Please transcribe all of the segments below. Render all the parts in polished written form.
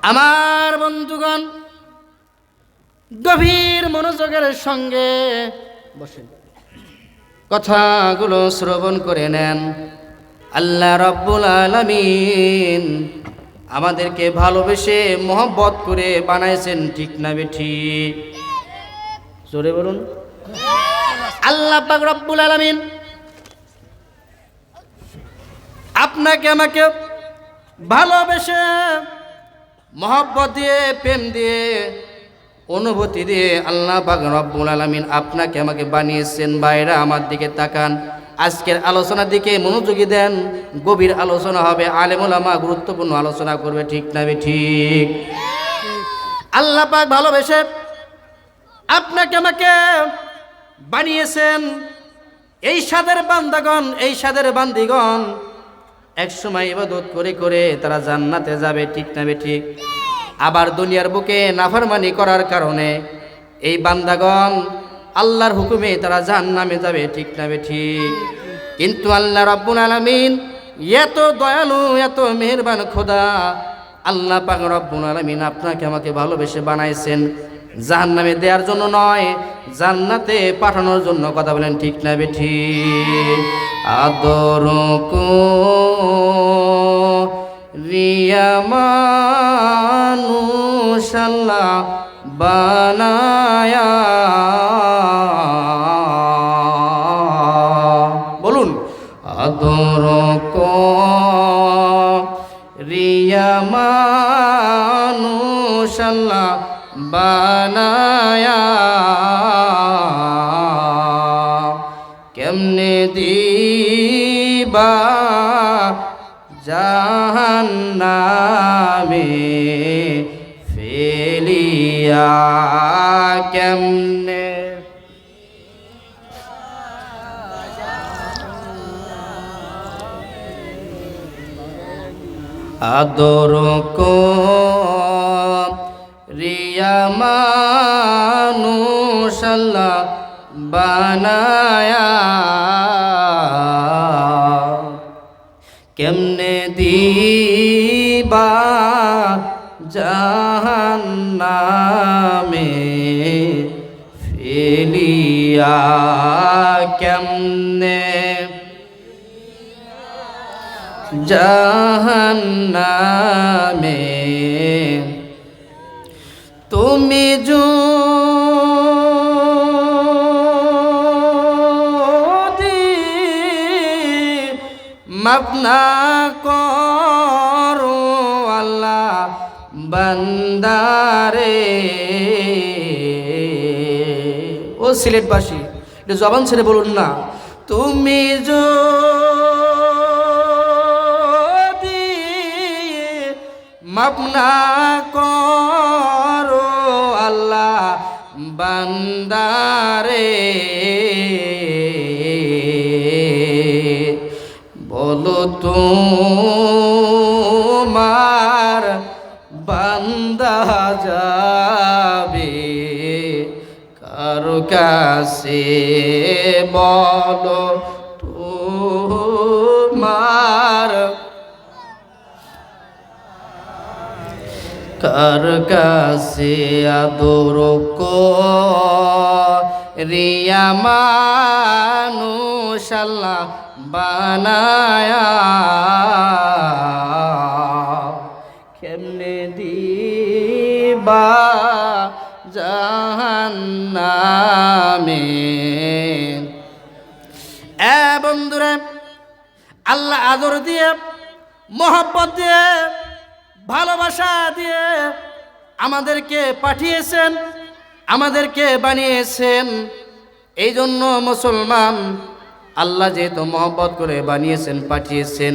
আমার বন্ধুগণ, গভীর মনোযোগের সঙ্গে বসেন, কথাগুলো শ্রবণ করে নেন। আল্লাহ রাব্বুল আলামিন আমাদেরকে ভালোবেসে মহব্বত করে বানাইছেন, ঠিক না বেঠিক? জোরে বলুন। আল্লাহ পাক রব্বুল আলামিন আপনাকে আমাকে ভালোবেসে মহব্বত দিয়ে, প্রেম দিয়ে, অনুভূতি দিয়ে আল্লাহ পাক রব্বুল আলামিন আপনাকে আমাকে বানিয়েছেন। ভাইরা আমার দিকে তাকান, আজকের আলোচনার দিকে মনোযোগী দেন। গভীর আলোচনা হবে, আলেম ওলামা গুরুত্বপূর্ণ আলোচনা করবে, ঠিক না ঠিক? আল্লাহ পাক ভালোবেসে আপনাকে আমাকে বানিয়েছেন। এই সাদের বান্দাগণ, এই সাদের বান্দিগণ একসময় ইবাদত করে করে তারা জান্নাতে যাবে, ঠিক না ঠিক? আবার দুনিয়ার বুকে নাফরমানি করার কারণে এই বান্দাগণ আল্লাহর হুকুমে তারা জাহান্নামে যাবে, ঠিক না ঠিক? কিন্তু আল্লাহ রাব্বুল আলামিন এত দয়ালু, এত মেহেরবান খোদা, আল্লাহ পাক রব্বুল আলামিন আপনাকে আমাকে ভালোবেসে বানাইছেন জাহান্নামে দেওয়ার জন্য নয়, জান্নাতে পাঠানোর জন্য। কথা বলেন, ঠিক না ঠিক? আদর রিয়া মানুষ আল্লাহ বানায়া, বলুন, আদর রিয়া মানুষ আল্লাহ বানায়া, কেমনে দিবা জাহান্নামে ফেলিয়া, কেমনে আদর রিয়া মানুষ আল্লাহ বানায়া, কেমনে দিবা জাহান্নামে ফেলিয়া, কেমনে জাহান্নামে তুমি যদি মাফ না করো আল্লাহ বান্দারে। ও সিলেটবাসী, এটা জবান ছেড়ে বলুন না, তুমি যদি মাফ না করো আল্লাহ বান্দারে, বলো তোমার বান্দা যাবে কার কাছে, বলো তোমার কার কাছে আদর রিয়া মানুষ আল্লাহ বানায়া, কেমনে দিবা জাহান্নামে। বন্ধুরা, আল্লাহ আদর দিয়ে, মহব্বত দিয়ে, ভালোবাসা দিয়ে আমাদেরকে পাঠিয়েছেন, আমাদেরকে বানিয়েছেন। এই জন্য মুসলমান, আল্লাহ যেহেতু মহব্বত করে বানিয়েছেন, পাঠিয়েছেন,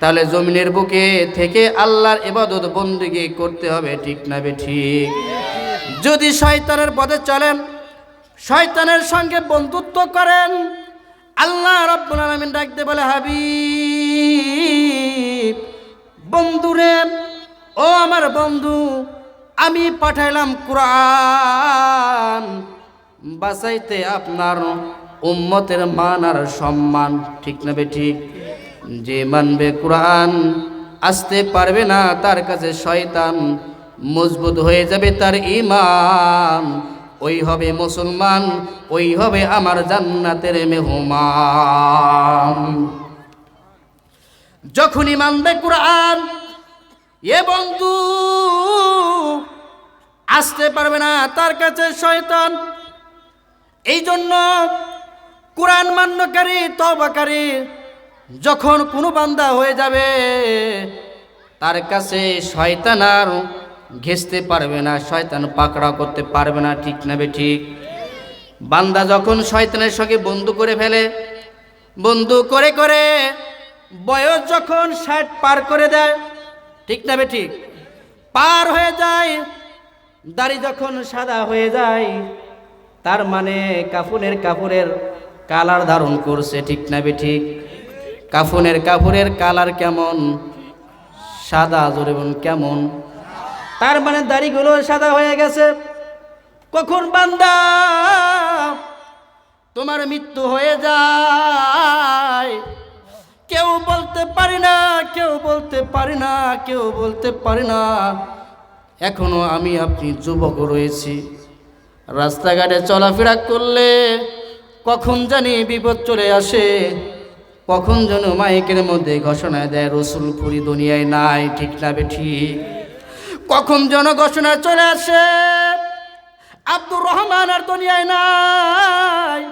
তাহলে জমিনের বুকে থেকে আল্লাহর ইবাদত বন্দেগী করতে হবে, ঠিক না ঠিক? যদি শয়তানের পথে চলেন, শয়তানের সঙ্গে বন্ধুত্ব করেন, আল্লাহ রাব্বুল আলামিন ডাকতে বলে, হাবিব, বন্ধুরে, ও আমার বন্ধু, আমি পাঠাইলাম কোরআন বাঁচাইতে আপনার উম্মতের মান আর সম্মান, ঠিক না ঠিক? যে মানবে কোরআন আসতে পারবে না, তার কাছে শয়তান মজবুত হয়ে যাবে তার ঈমান, ওই হবে মুসলমান, ওই হবে আমার জান্নাতের মেহমান। যখনই মানবে কুরআন, এ বন্ধু আসতে পারবে না তার কাছে শয়তান। এই জন্য কুরআন মান্যকারী তওবাকারী যখন কোনো বান্দা হয়ে যাবে, তার কাছে শয়তান আর ঘেঁষতে পারবে না, শয়তান পাকড়াও করতে পারবে না। ঠিক না বেঠিক? বান্দা যখন শয়তানের সঙ্গে বন্ধু করে ফেলে, বন্ধু করে করে বয়স যখন 60 পার করে দেয়, ঠিক না বেঠিক, পার হয়ে যায়, দাড়ি যখন সাদা হয়ে যায়, তার মানে কাফনের কালার ধারণ করছে। ঠিক না বেঠিক? কাফনের কালার কেমন? সাদা। জোরে বলুন কেমন? তার মানে দাড়িগুলো সাদা হয়ে গেছে। কখন বান্দা তোমার মৃত্যু হয়ে যায়, কেউ বলতে পারি না, কেউ বলতে পারি না, কেউ বলতে পারি না। এখনো আমি আপনি যুবক রয়েছি, রাস্তাঘাটে চলাফেরা করলে কখন জানি বিপদ চলে আসে, কখন যেন মাইকের মধ্যে ঘোষণা দেয় রসুলপুরি দুনিয়ায় নাই। ঠিক না বেঠিক? কখন যেন ঘোষণা চলে আসে আব্দুর রহমান আর দুনিয়ায় নাই।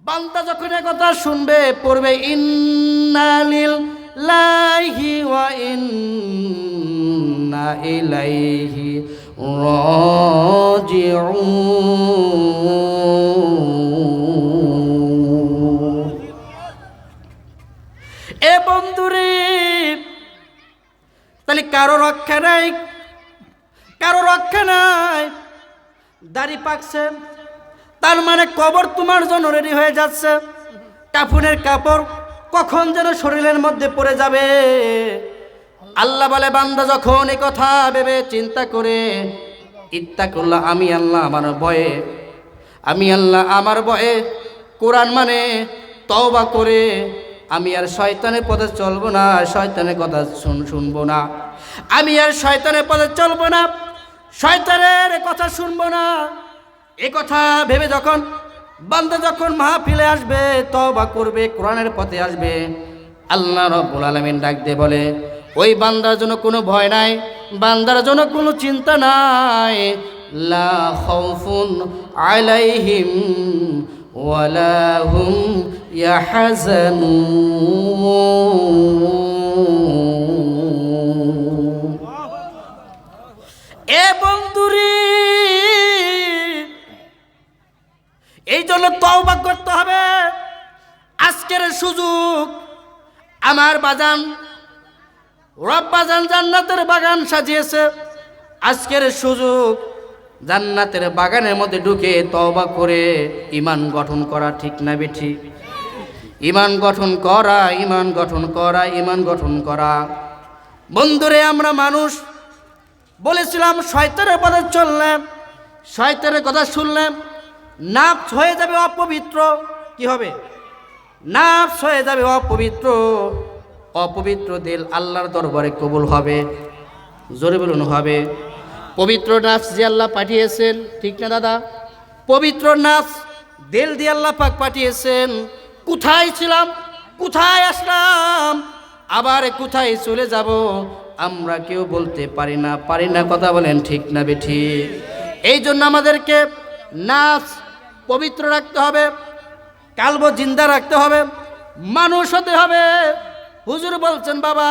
বান্দা যখন কথা শুনবে, পড়বে ইন্না লিল্লাহি ওয়া ইন্না ইলাইহি রাজিউন। এ বন্ধুরে, তাহলে কারো রক্ষা নাই, কারো রক্ষা নাই। দাড়ি পাকছে, তার মানে কবর তোমার জন্য রেডি হয়ে যাচ্ছে। কাফনের কাপড় কখন যেন শরীরের মধ্যে পড়ে যাবে। আল্লাহ বলে, বান্দা যখন এই কথা ভেবে চিন্তা করে, ইত্তাকুল্লাহ, আমি আল্লাহ আমার ভয়ে, আমি আল্লাহ আমার ভয়ে কোরআন মানে তওবা করে আমি আর শয়তানের পথে চলবো না, শয়তানের কথা শুনবো না, আমি আর শয়তানের পথে চলবো না, শয়তানের কথা শুনবো না। এ কথা ভেবে যখন বান্দা যখন মাহফিলে আসবে, তওবা করবে, কোরআনের পথে আসবে, আল্লাহ রাব্বুল আলামিন ডাক দিয়ে বলে, ওই বান্দার জন্য কোনো ভয় নাই, বান্দার জন্য কোনো চিন্তা নাই। লা খাউফুন আলাইহিম ওয়ালা হুম ইয়াহজানুন। এ বন্ধুরি, এই জন্য তওবা করতে হবে। আজকের সুযোগ, আমার বাজান রব্বাজান জান্নাতের বাগান সাজিয়েছে। আজকের সুযোগ জান্নাতের বাগানের মধ্যে ঢুকে তওবা করে ঈমান গঠন করা। ঠিক না বেঠিক? ঈমান গঠন করা, ঈমান গঠন করা, ঈমান গঠন করা। বন্ধুরে, আমরা মানুষ বলেছিলাম শয়তানের পথে চললাম, শয়তানের কথা শুনলাম, নাফস হয়ে যাবে অপবিত্র। কি হবে? নাফস হয়ে যাবে অপবিত্র। অপবিত্র দিল আল্লাহর দরবারে কবুল হবে। জোরে বলুন হবে। পবিত্র নাফস যে আল্লাহ পাঠিয়েছেন, ঠিক না দাদা? পবিত্র নাফস দিল দিয়ে আল্লাহ পাক পাঠিয়েছেন। কোথায় ছিলাম, কোথায় আসলাম, আবার কোথায় চলে যাব, আমরা কেউ বলতে পারি না, পারি না। কথা বলেন ঠিক না বেঠিক? এই জন্য আমাদেরকে নাফস পবিত্র রাখতে হবে, কালব জিন্দা রাখতে হবে, মানুষ হতে হবে। হুজুর বলছেন, বাবা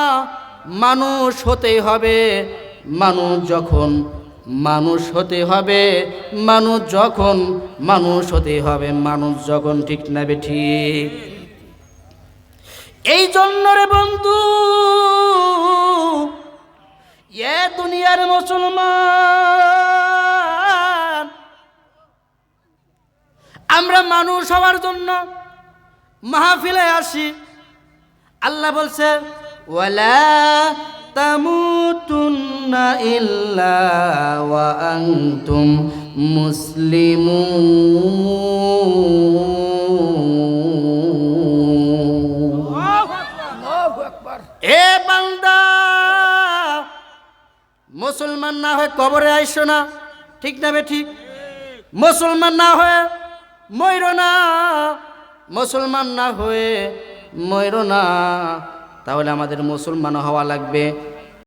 মানুষ হতেই হবে। মানুষ যখন মানুষ হতে হবে, মানুষ যখন মানুষ হতে হবে, মানুষ যখন। ঠিক না বেঠিক? এই জন্য রে বন্ধু, এ দুনিয়ার মুসলমান, আমরা মানুষ হওয়ার জন্য মাহফিলে আসি। আল্লাহ বলছে, ওয়ালা তামুতুন্না ইল্লা ওয়া আনতুম মুসলিমুন। এ বান্দা, মুসলমান না হয়ে কবরে আইসো না, ঠিক না বে ঠিক? মুসলমান না হয়ে মইরো না, মুসলমান না হয়ে মইরো না। তাহলে আমাদের মুসলমান হওয়া লাগবে।